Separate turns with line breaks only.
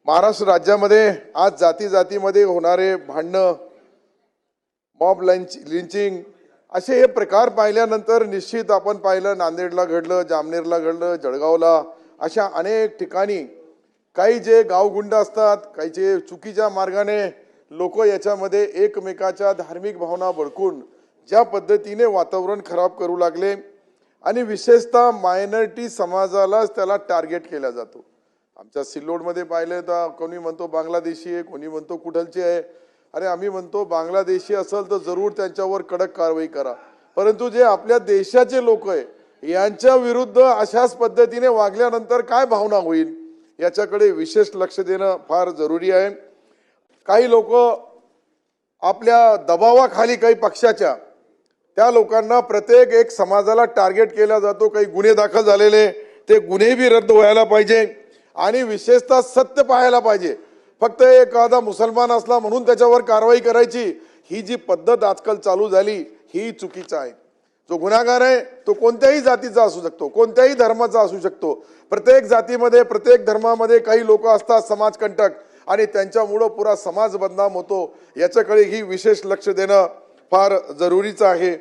महाराष्ट्र राज्यामध्ये आज जाती जातीमध्ये होणारे भांडणं, मॉब लिंचिंग असे हे प्रकार पाहिल्यानंतर निश्चित आपण पाहिलं, नांदेडला घडलं, जामनेरला घडलं, जळगावला, अशा अनेक ठिकाणी काही जे गावगुंड असतात, काही जे चुकीच्या मार्गाने लोक याच्यामध्ये एकमेकाच्या धार्मिक भावना भडकून ज्या पद्धतीने वातावरण खराब करू लागले आणि विशेषतः मायनॉरिटी समाजालाच त्याला टार्गेट केला जातो। आमच्या सिल्लोडमध्ये पाहिलं तर कोणी म्हणतो बांगलादेशी आहे, कोणी म्हणतो कुठलचे आहे। अरे आम्ही म्हणतो बांगलादेशी असेल तर जरूर त्यांच्यावर कडक कारवाई करा, परंतु जे आपल्या देशाचे लोक आहे यांच्या विरुद्ध अशाच पद्धतीने वागल्यानंतर काय भावना होईल याच्याकडे विशेष लक्ष देणं फार जरुरी आहे। काही लोक आपल्या दबावाखाली काही पक्षाच्या त्या लोकांना प्रत्येक एक समाजाला टार्गेट केला जातो। काही गुन्हे दाखल झालेले ते गुन्हे भी रद्द व्हायला पाहिजे आणि विशेषतः सत्य पाहायला पाहिजे। फक्त एखादा मुसलमान असला म्हणून त्याच्यावर कारवाई करायची ही जी पद्धत आजकाल चालू झाली ही चुकीची आहे। जो गुन्हेगार आहे तो कोणत्याही जातीचा असू शकतो, कोणत्याही धर्माचा असू शकतो। प्रत्येक जातीमध्ये प्रत्येक धर्मामध्ये काही लोक असतात समाजकंटक आणि त्यांच्यामुळे पुरा समाज बदनाम होतो। याच्याकडे ही विशेष लक्ष देणं फार जरुरीचं आहे।